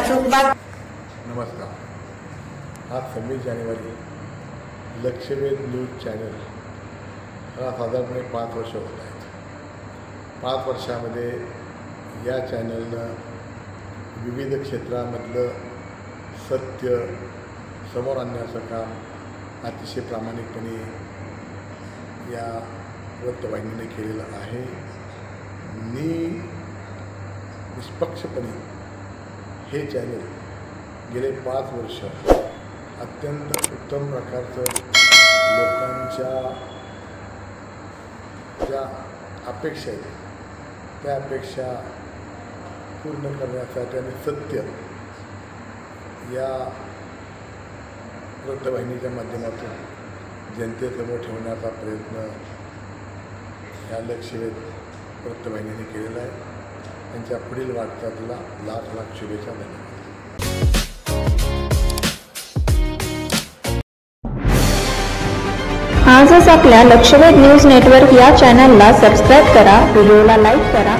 नमस्कार। आज 26 जानेवारी लक्षवेध news channel हा साधारणपणे 5 वर्ष होत आहेत। 5 वर्षामध्ये या चॅनलनं विविध क्षेत्रामधलं सत्य समोर आणण्याचं काम अतिशय प्रामाणिकपणे या वृत्तवाहिनीने केलेलं आहे। निष्पक्षपणे हे चॅनल गेले 5 वर्ष अत्यंत उत्तम प्रकारचं लोकांच्या ज्या अपेक्षा आहेत त्या अपेक्षा पूर्ण करण्यासाठी आणि सत्य या वृत्तवाहिनीच्या माध्यमातून जनतेसमोर ठेवण्याचा प्रयत्न या लक्षवेध वृत्तवाहिनीने केलेला आहे। त्यांच्या पुढील वाटचालीला लाख लाख शुभेच्छा। धन्यवाद। आजच आपल्या लक्षवेध न्यूज नेटवर्क या चॅनलला सबस्क्राईब करा, व्हिडिओला लाईक करा।